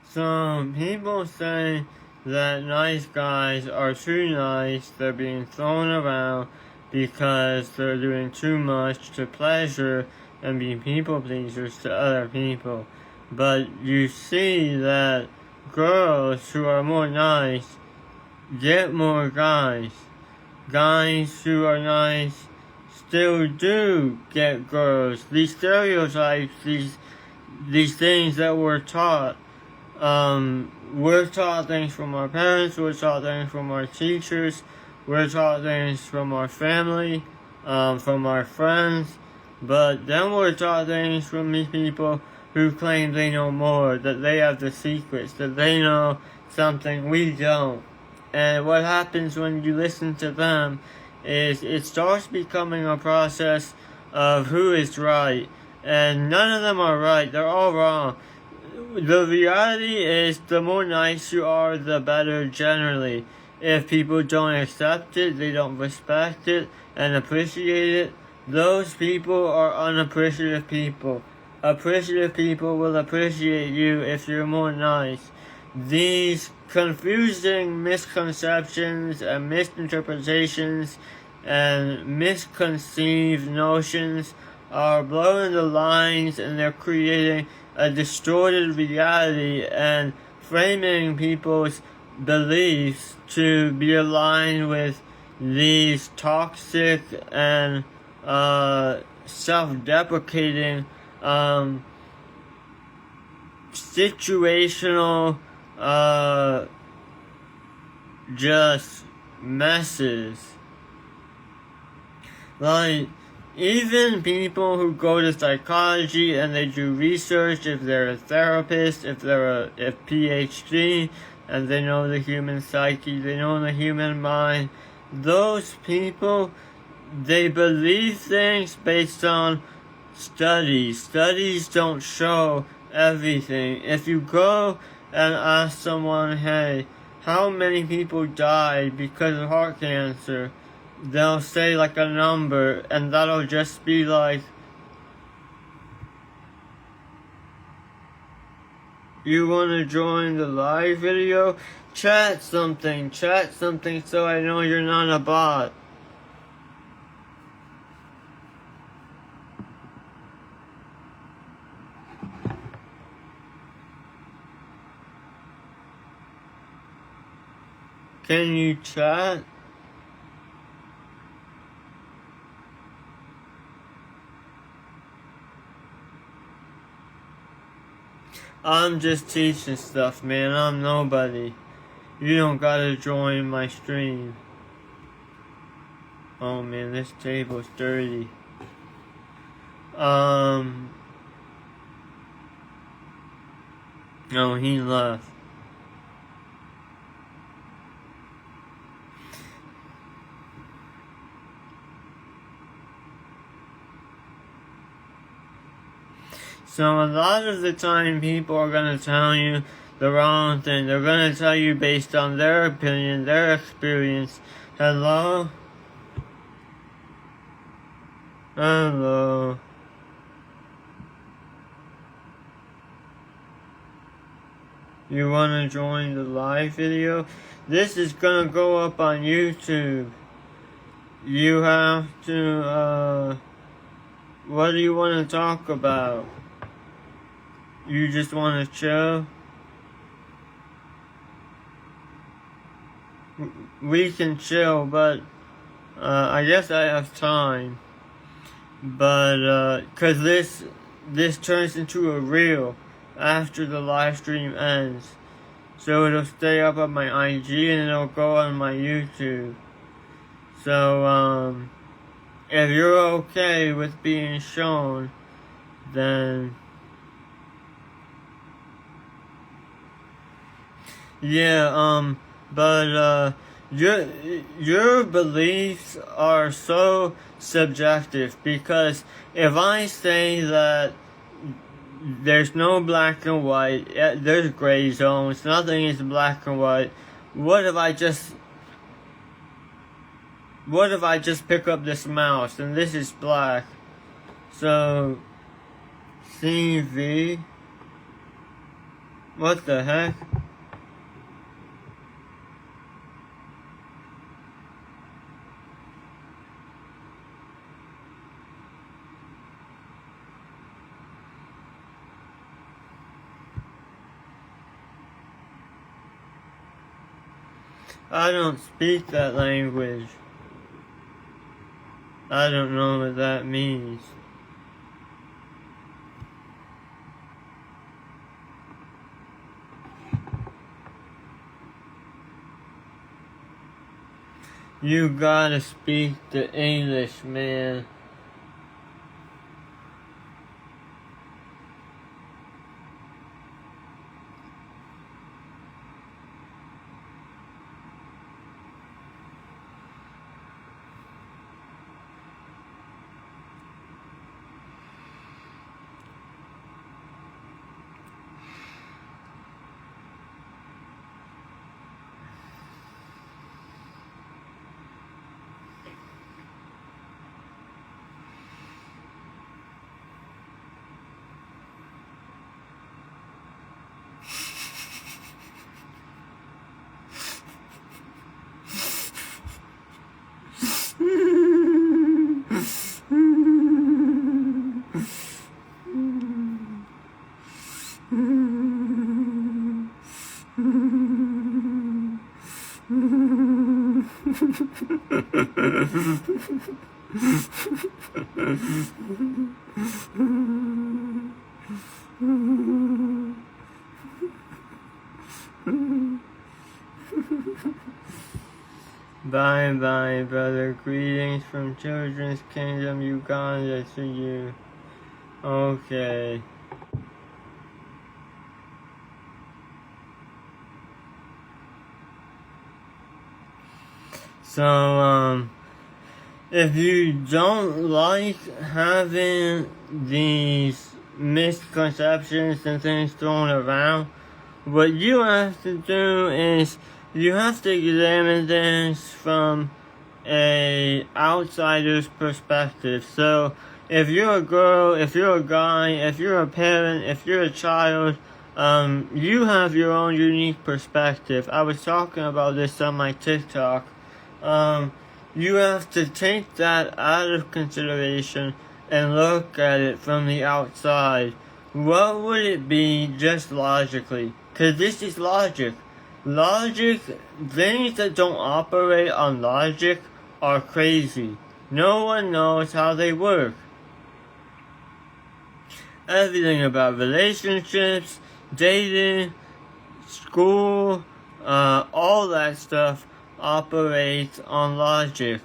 So people say that nice guys are too nice, they're being thrown around because they're doing too much to pleasure and be people pleasers to other people. But you see that girls who are more nice get more guys. Guys who are nice still do get girls. These stereotypes, these things that we're taught, we're taught things from our parents, we're taught things from our teachers, we're taught things from our family, from our friends, but then we're taught things from these people who claim they know more, that they have the secrets, that they know something we don't. And what happens when you listen to them is it starts becoming a process of who is right. And none of them are right, they're all wrong. The reality is the more nice you are, the better generally. If people don't accept it, they don't respect it and appreciate it, those people are unappreciative people. Appreciative people will appreciate you if you're more nice. These confusing misconceptions and misinterpretations and misconceived notions are blurring the lines, and they're creating a distorted reality and framing people's beliefs to be aligned with these toxic and self-deprecating situational just messes. Like, even people who go to psychology and they do research, if they're a therapist, if they're a PhD, and they know the human psyche, they know the human mind, those people, they believe things based on studies. Studies don't show everything. If you go and ask someone, hey, how many people died because of heart cancer, they'll say like a number, and that'll just be like, you wanna join the live video? Chat something so I know you're not a bot. Can you chat? I'm just teaching stuff, man. I'm nobody. You don't gotta join my stream. Oh man, this table's dirty. No, he left. So a lot of the time people are gonna tell you the wrong thing. They're gonna tell you based on their opinion, their experience. Hello? Hello? You wanna join the live video? This is gonna go up on YouTube. You have to, what do you wanna talk about? You just wanna chill? We can chill, but I guess I have time. But cause this turns into a reel after the live stream ends. So it'll stay up on my IG and it'll go on my YouTube. So if you're okay with being shown, then yeah, but your beliefs are so subjective, because if I say that there's no black and white, there's gray zones, nothing is black and white, what if I just pick up this mouse and this is black? So CV What the heck? I don't speak that language. I don't know what that means. You gotta speak the English, man. Bye bye, brother. Greetings from Children's Kingdom, Uganda to you. Okay. So, if you don't like having these misconceptions and things thrown around, what you have to do is you have to examine things from a outsider's perspective. So, if you're a girl, if you're a guy, if you're a parent, if you're a child, you have your own unique perspective. I was talking about this on my TikTok. You have to take that out of consideration and look at it from the outside. What would it be just logically? Because this is logic. Logic, things that don't operate on logic are crazy. No one knows how they work. Everything about relationships, dating, school, all that stuff operates on logic.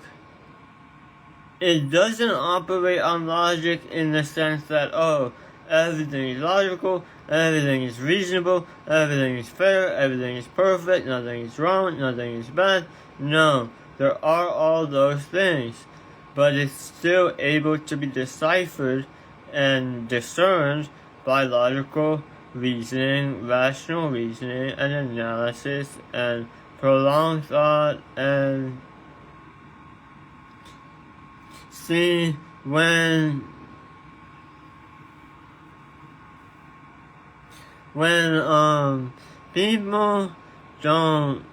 It doesn't operate on logic in the sense that, everything is logical, everything is reasonable, everything is fair, everything is perfect, nothing is wrong, nothing is bad. No, there are all those things, but it's still able to be deciphered and discerned by logical reasoning, rational reasoning, and analysis, and prolonged thought. And see, when people don't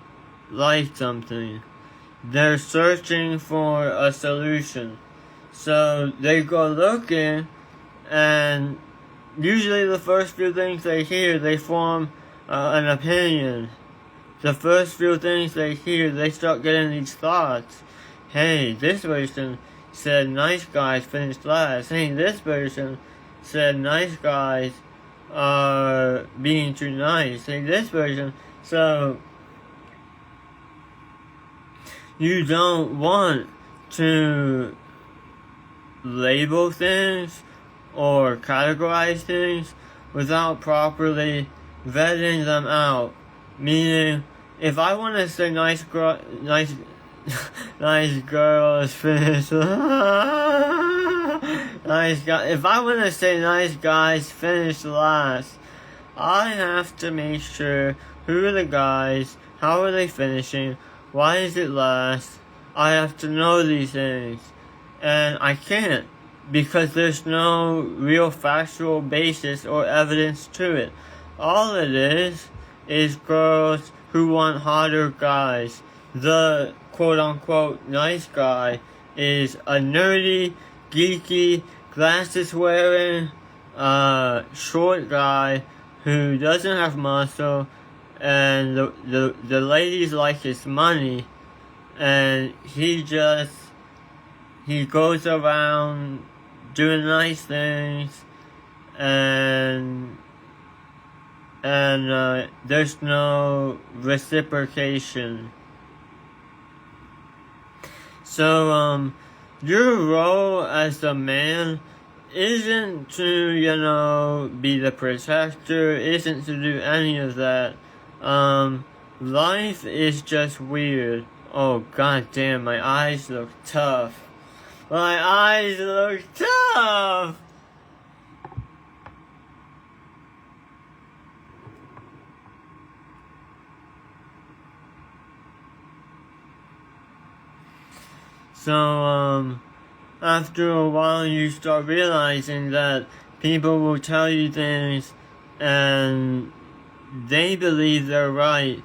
like something, they're searching for a solution. So they go looking, and usually the first few things they hear, they form an opinion. The first few things they hear, they start getting these thoughts. Hey, this person said nice guys finished last. Hey, this person said nice guys are being too nice. Hey, this person. So, you don't want to label things or categorize things without properly vetting them out. Meaning, if I want to say nice girls finish nice guy. If I want to say nice guys finish last, I have to make sure who are the guys, how are they finishing, why is it last. I have to know these things, and I can't because there's no real factual basis or evidence to it. all it is girls who want hotter guys. The quote-unquote nice guy is a nerdy, geeky, glasses-wearing, short guy who doesn't have muscle, and the ladies like his money, and he goes around doing nice things, and there's no reciprocation. So, your role as a man isn't to, be the protector, isn't to do any of that. Life is just weird. Oh, goddamn, my eyes look tough. My eyes look tough! So, after a while you start realizing that people will tell you things and they believe they're right,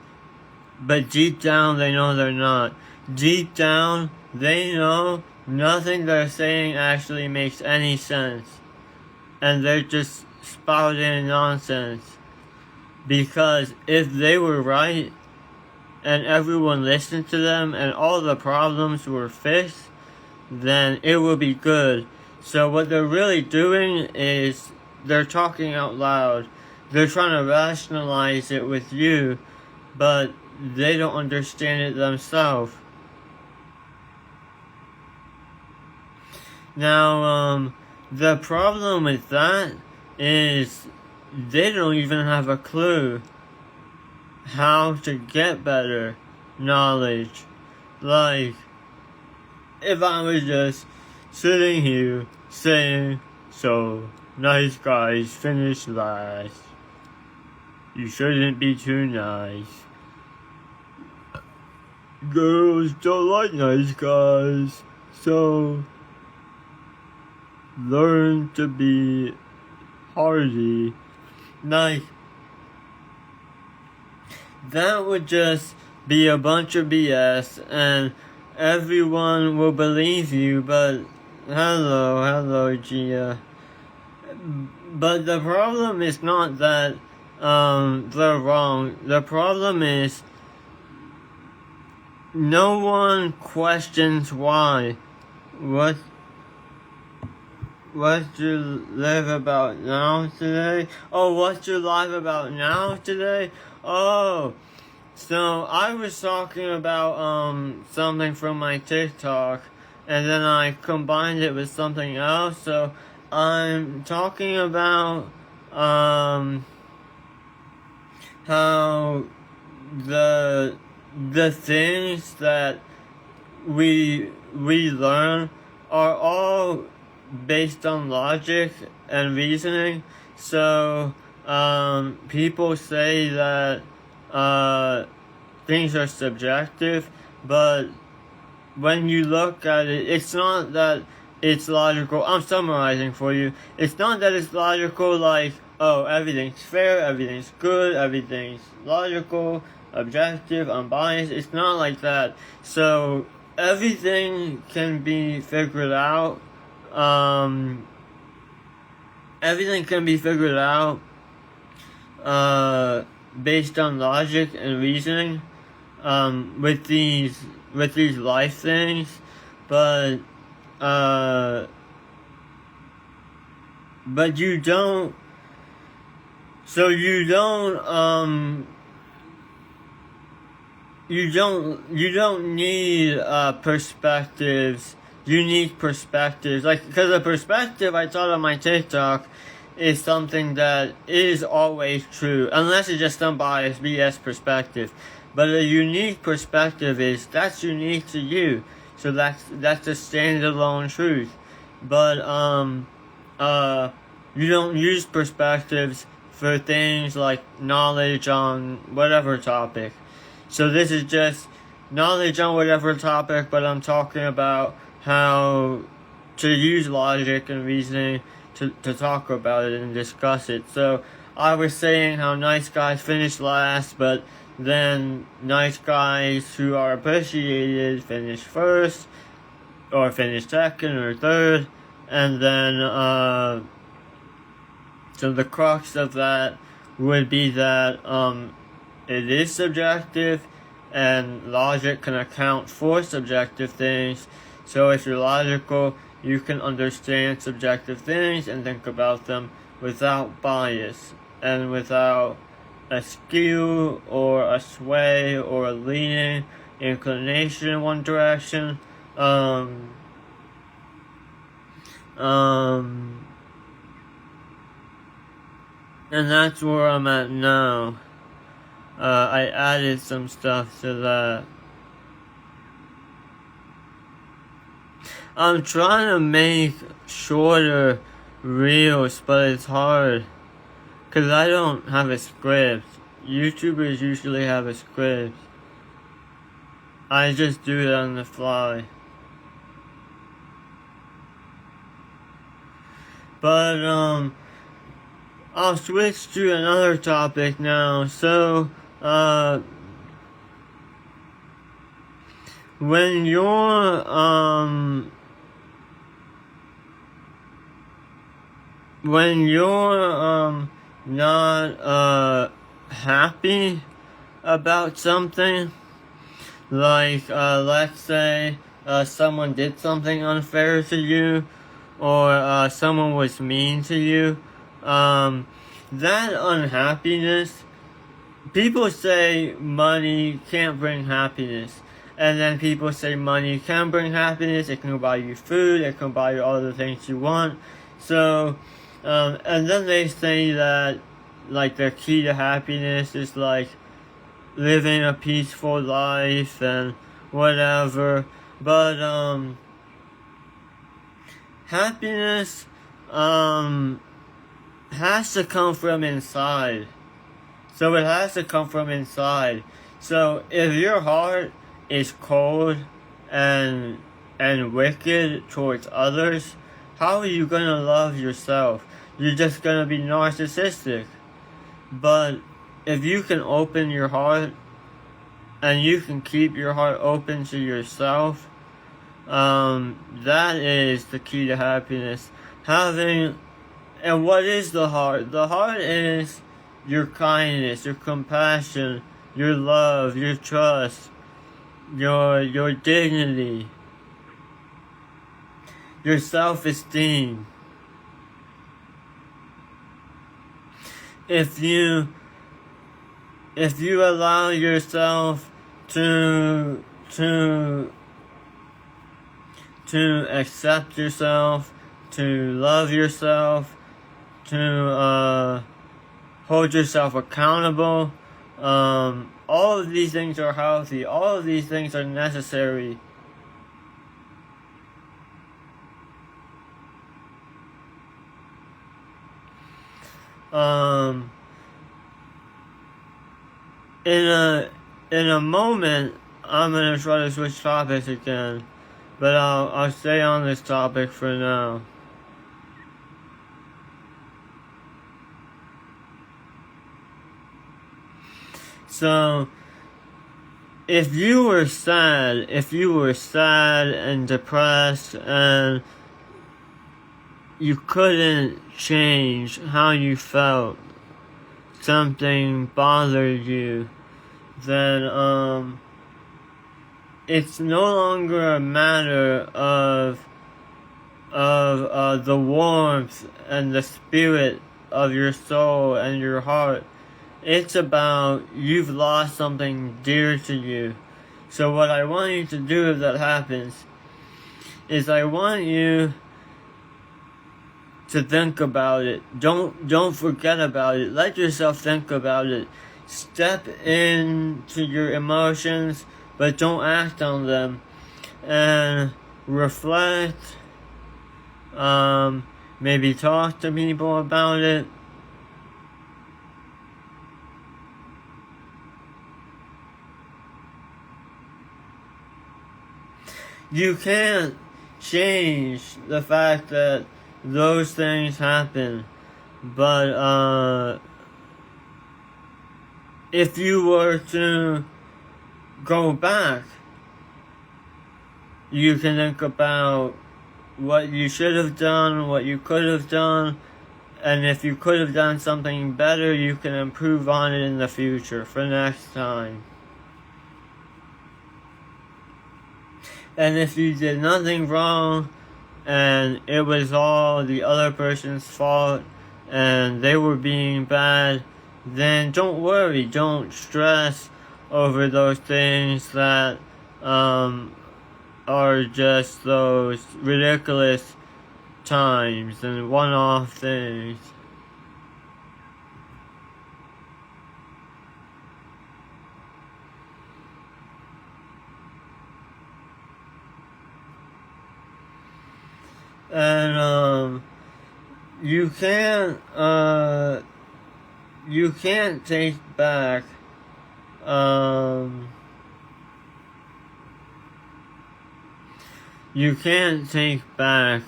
but deep down they know they're not. Deep down, they know nothing they're saying actually makes any sense. And they're just spouting nonsense. Because if they were right, and everyone listened to them, and all the problems were fixed, then it will be good. So what they're really doing is they're talking out loud. They're trying to rationalize it with you, but they don't understand it themselves. Now, the problem with that is they don't even have a clue how to get better knowledge. Like, if I was just sitting here saying, so, nice guys finish last. You shouldn't be too nice. Girls don't like nice guys, so learn to be hardy. Like, that would just be a bunch of BS, and everyone will believe you, but hello, Gia. But the problem is not that they're wrong. The problem is no one questions why. What you live about now today? Oh, what you live about now today? Oh, so I was talking about something from my TikTok, and then I combined it with something else. So I'm talking about how the things that we learn are all based on logic and reasoning. So people say that things are subjective, but when you look at it, it's not that it's logical. I'm summarizing for you. It's not that it's logical like, oh, everything's fair, everything's good, everything's logical, objective, unbiased. It's not like that. So everything can be figured out. Everything can be figured out based on logic and reasoning with these life things, but you don't. So you don't need perspectives, unique perspectives. Like, because a perspective I taught on my TikTok is something that is always true, unless it's just some biased BS perspective. But a unique perspective that's unique to you. So that's a standalone truth. But you don't use perspectives for things like knowledge on whatever topic. So this is just knowledge on whatever topic, but I'm talking about how to use logic and reasoning to talk about it and discuss it. So I was saying how nice guys finish last, but then nice guys who are appreciated finish first, or finish second or third, and then, so the crux of that would be that, it is subjective, and logic can account for subjective things. So if you're logical, you can understand subjective things and think about them without bias and without a skew or a sway or a leaning inclination in one direction. And that's where I'm at now. I added some stuff to that. I'm trying to make shorter reels, but it's hard. Cause I don't have a script. YouTubers usually have a script. I just do it on the fly. But, I'll switch to another topic now. So, when you're, not, happy about something, like, let's say, someone did something unfair to you, or, someone was mean to you, that unhappiness, people say money can't bring happiness, and then people say money can bring happiness, it can buy you food, it can buy you all the things you want, so, and then they say that, like, the key to happiness is, like, living a peaceful life and whatever, but, happiness, has to come from inside. So it has to come from inside. So if your heart is cold and wicked towards others, how are you gonna love yourself? You're just gonna be narcissistic. But if you can open your heart and you can keep your heart open to yourself, that is the key to happiness. And what is the heart? The heart is your kindness, your compassion, your love, your trust, your dignity, your self-esteem. If you allow yourself to accept yourself, to love yourself, to hold yourself accountable, all of these things are healthy, all of these things are necessary. In a moment, I'm gonna try to switch topics again, but I'll stay on this topic for now. So, if you were sad and depressed and you couldn't change how you felt, something bothered you, then, it's no longer a matter of the warmth and the spirit of your soul and your heart. It's about you've lost something dear to you. So what I want you to do if that happens is I want you to think about it. Don't forget about it. Let yourself think about it. Step into your emotions, but don't act on them. And reflect. Maybe talk to people about it. You can't change the fact that those things happen, but if you were to go back, you can think about what you should have done, what you could have done, and if you could have done something better, you can improve on it in the future for next time. And if you did nothing wrong, and it was all the other person's fault, and they were being bad, then don't worry, don't stress over those things that are just those ridiculous times and one-off things. And you can't take back you can't take back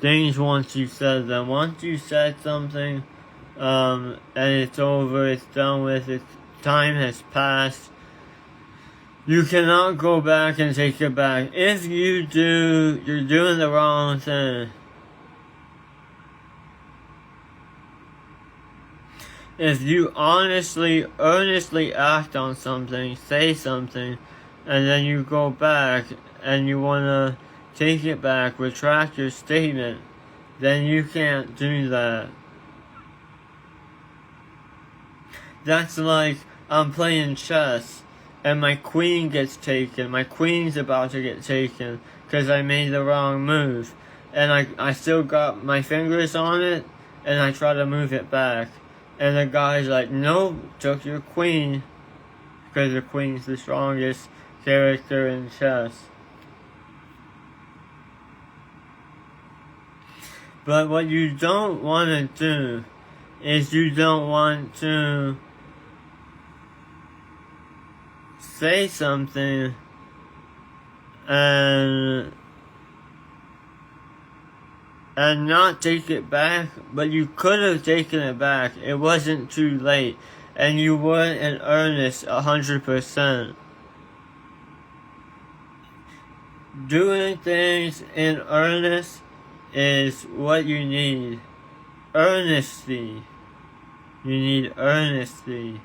things once you said them. Once you said something and it's over, it's done with, its time has passed, you cannot go back and take it back. If you do, you're doing the wrong thing. If you honestly, earnestly act on something, say something, and then you go back and you want to take it back, retract your statement, then you can't do that. That's like I'm playing chess and my queen gets taken. My queen's about to get taken because I made the wrong move. And I still got my fingers on it and I try to move it back. And the guy's like, nope, took your queen. Because the queen's the strongest character in chess. But what you don't want to do is you don't want to say something and not take it back, but you could have taken it back. It wasn't too late, and you weren't in earnest 100%. Doing things in earnest is what you need. Earnesty. You need earnesty.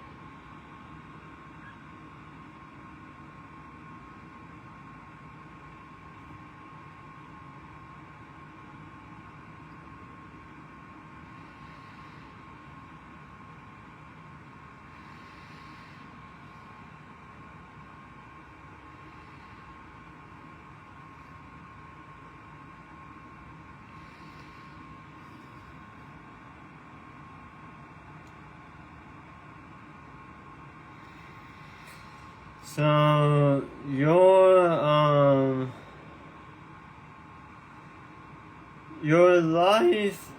So your life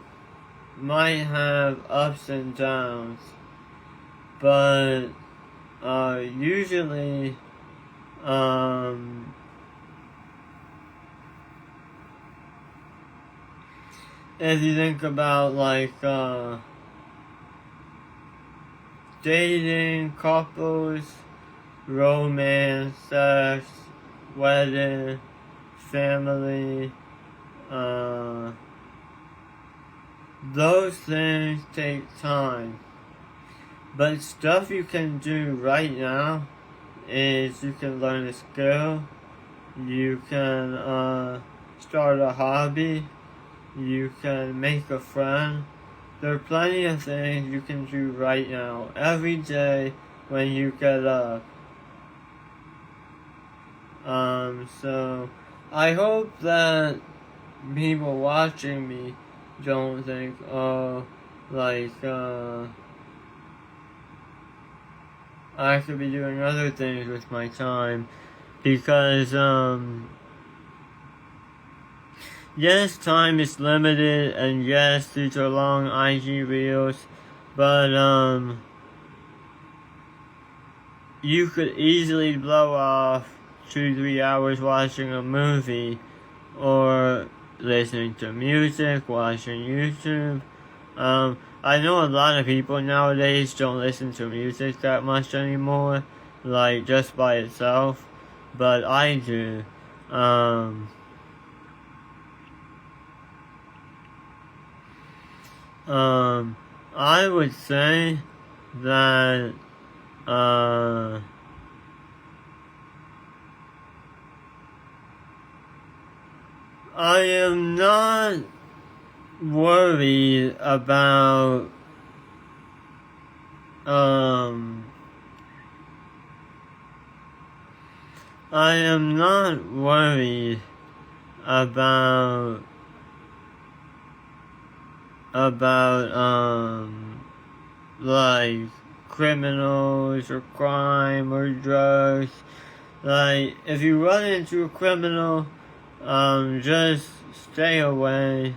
might have ups and downs, but usually if you think about like dating, couples, romance, sex, wedding, family, those things take time. But stuff you can do right now is you can learn a skill, you can start a hobby, you can make a friend. There are plenty of things you can do right now, every day when you get up. So I hope that people watching me don't think, oh, like, I could be doing other things with my time, because, yes, time is limited, and yes, these are long IG reels, but, you could easily blow off 2-3 hours watching a movie, or listening to music, watching YouTube, I know a lot of people nowadays don't listen to music that much anymore, like just by itself, but I do. I would say that, I am not worried about, I am not worried about, like, criminals or crime or drugs. Like, if you run into a criminal, just stay away.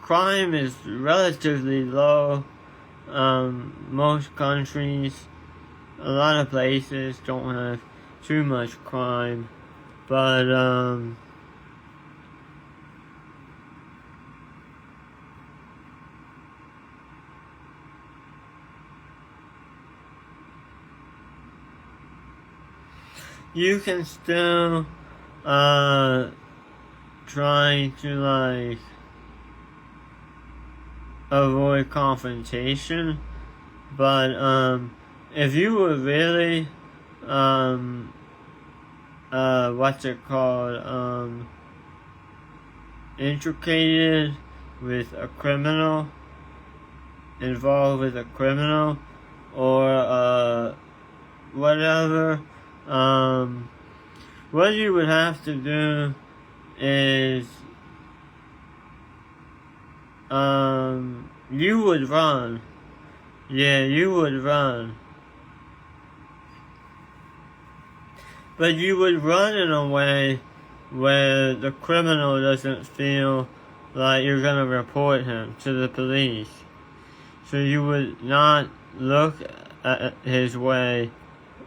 Crime is relatively low. Most countries, a lot of places don't have too much crime, but, you can still, try to, like, avoid confrontation, but, if you were really, intricated with a criminal, involved with a criminal, or, whatever, what you would have to do is, you would run. Yeah, you would run. But you would run in a way where the criminal doesn't feel like you're gonna report him to the police. So you would not look at his way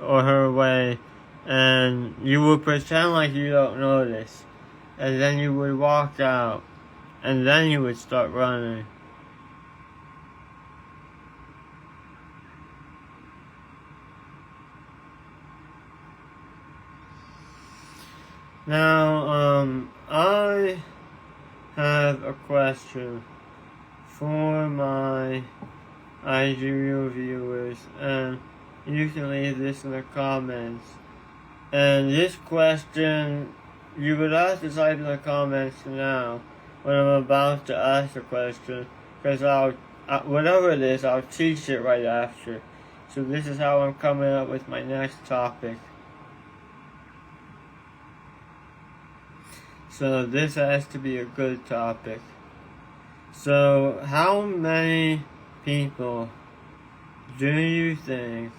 or her way, and you would pretend like you don't notice. And then you would walk out, and then you would start running. Now, I have a question for my IGU viewers, and you can leave this in the comments. And this question, you would have to type in the comments now when I'm about to ask the question, because whatever it is, I'll teach it right after. So this is how I'm coming up with my next topic. So this has to be a good topic. So how many people do you think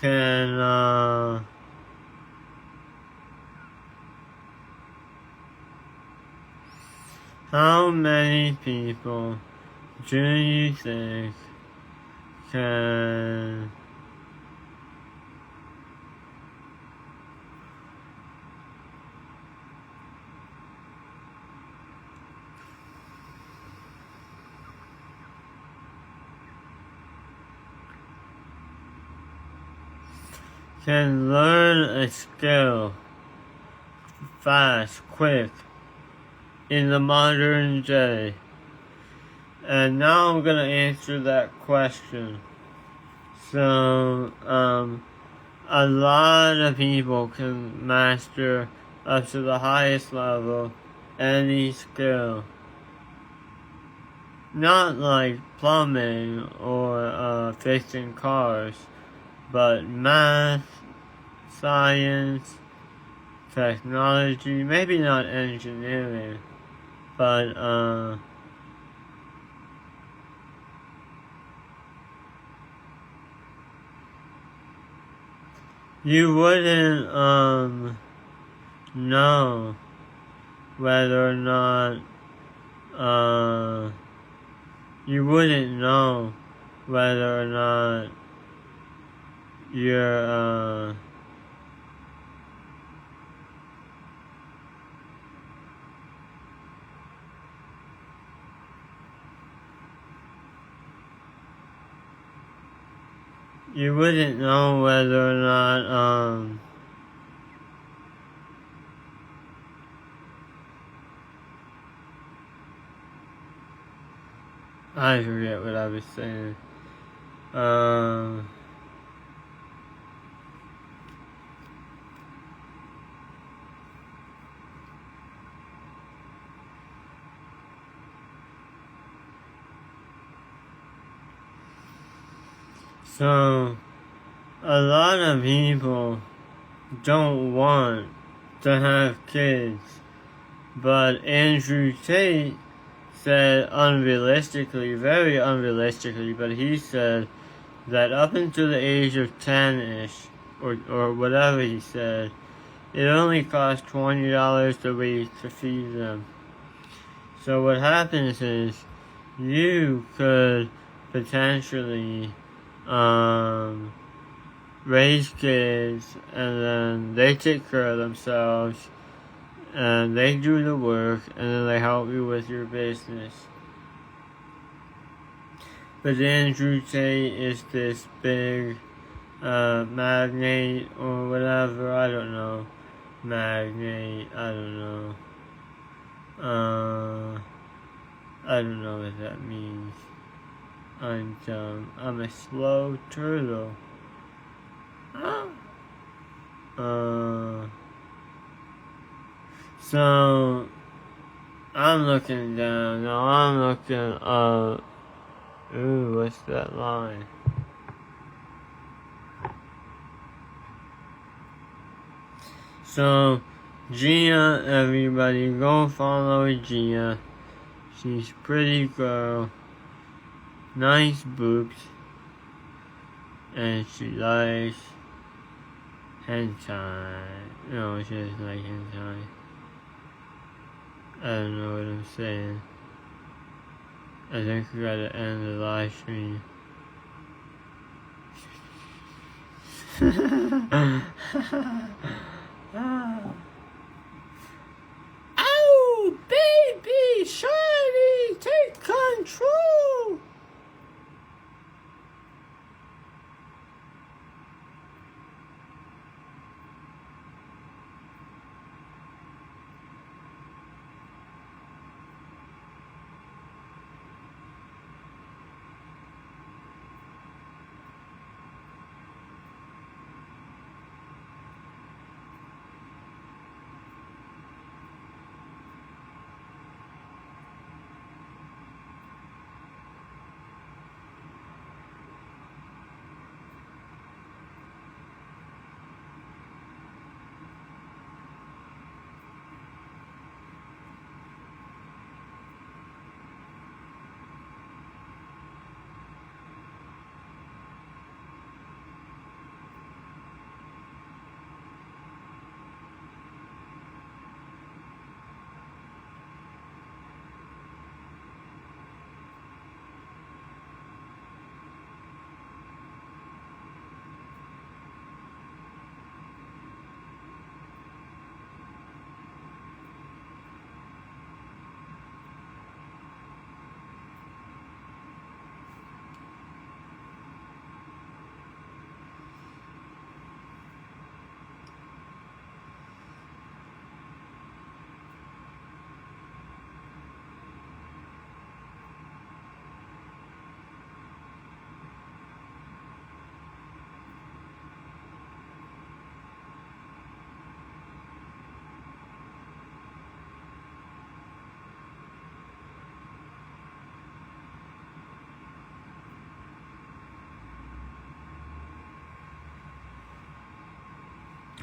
can how many people do you think can learn a skill fast, quick, in the modern day? And now I'm gonna answer that question. So, a lot of people can master up to the highest level any skill. Not like plumbing or fixing cars, but math, science, technology, maybe not engineering, but you wouldn't know whether or not you wouldn't know whether or not your you wouldn't know whether or not I forget what I was saying. So, a lot of people don't want to have kids, but Andrew Tate said unrealistically, very unrealistically, but he said that up until the age of 10-ish, or whatever he said, it only costs $20 a week to feed them. So what happens is, you could potentially raise kids, and then they take care of themselves, and they do the work, and then they help you with your business. But Andrew Tate is this big magnate or whatever, I don't know. Magnate, I don't know. I don't know what that means. I'm dumb. I'm a slow turtle. So, I'm looking down. Now I'm looking up. Ooh, what's that line? So, Gia, everybody, go follow Gia. She's a pretty girl. Nice boobs. And she likes hentai. No, she doesn't like hentai. I don't know what I'm saying. I think we gotta end the live stream. Oh, baby, Shiny, take control!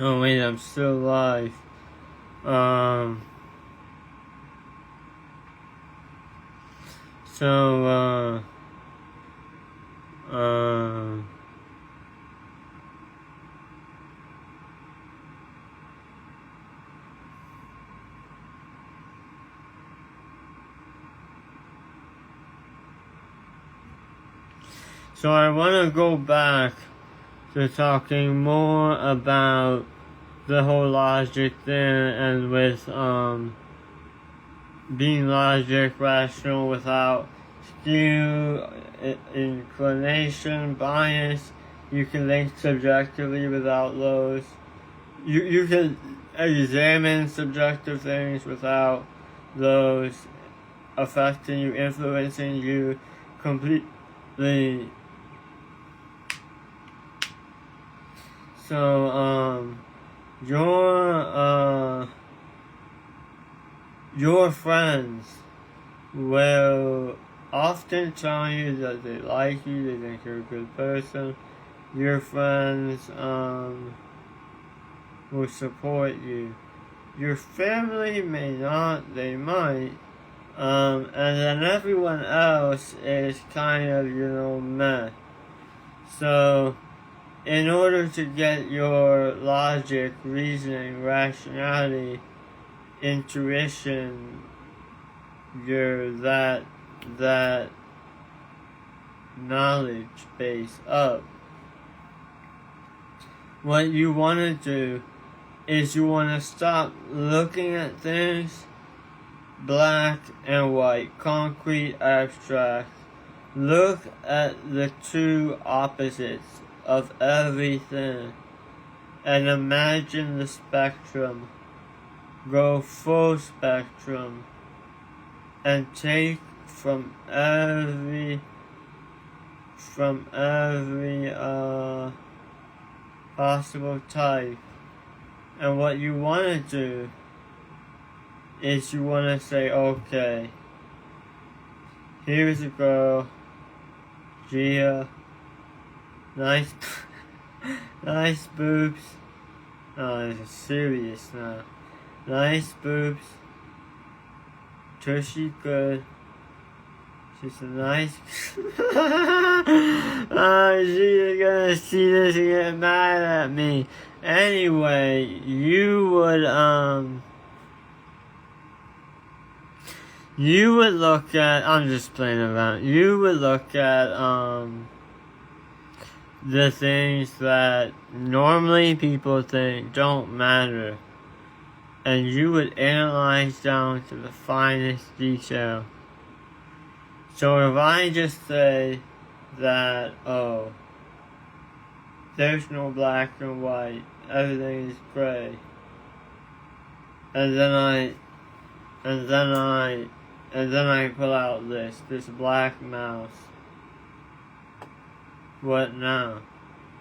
Oh wait, I'm still live. So I want to go back to talking more about the whole logic thing, and with being logic, rational without skew, inclination, bias. You can think subjectively without those. You can examine subjective things without those affecting you, influencing you completely. So, your friends will often tell you that they like you, they think you're a good person. Your friends will support you. Your family may not, they might. And then everyone else is kind of, meh. So, in order to get your logic, reasoning, rationality, intuition, your that knowledge base up, what you want to do is you want to stop looking at things black and white, concrete, abstract. Look at the two opposites of everything and imagine the spectrum. Go full spectrum and take from every possible type. And what you want to do is you want to say, okay, here's a girl, Gia, nice nice boobs. Oh, this is serious now. Nice boobs, tushy good. She's a nice. Oh, she's gonna see this and get mad at me. Anyway, you would look at. I'm just playing around. You would look at the things that normally people think don't matter, and you would analyze down to the finest detail. So if I just say that, oh, there's no black and white, everything is gray, and then I pull out this black mouse. What now?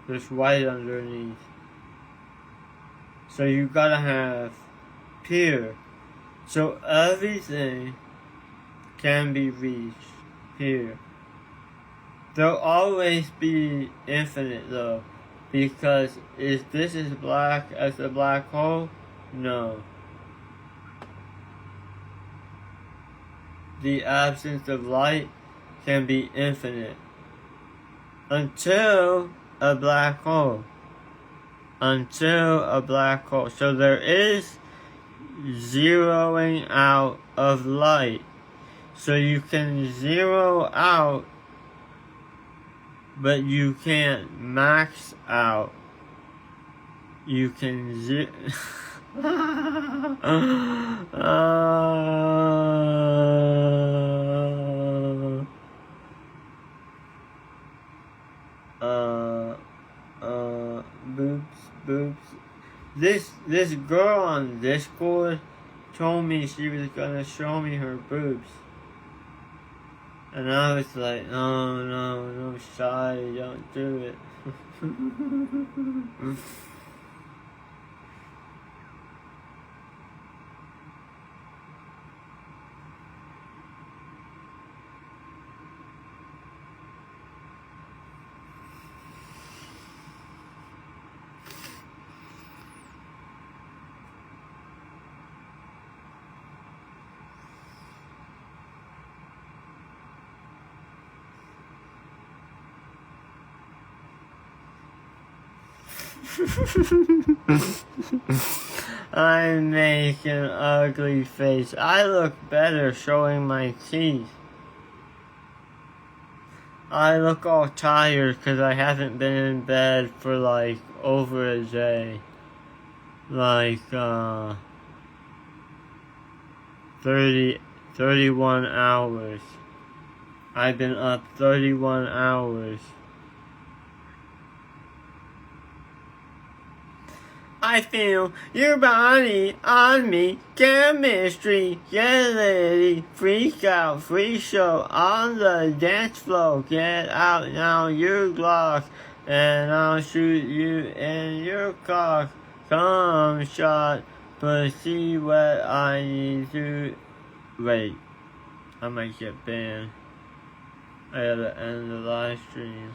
There's white underneath. So you gotta have here. So everything can be reached here. There'll always be infinite though, because is this as black as a black hole? No. The absence of light can be infinite until a black hole. So there is zeroing out of light. So you can zero out, but you can't max out. You can boobs. This girl on Discord told me she was gonna show me her boobs. And I was like, oh no, shy, don't do it. I make an ugly face. I look better showing my teeth. I look all tired because I haven't been in bed for like over a day. Like 31 hours. I've been up 31 hours. I feel your body on me, chemistry, yeah lady, freak out, free show, on the dance floor, get out now, your Glock, and I'll shoot you in your cock, come shot, but see what I need to, wait, I might get banned, I gotta end the live stream.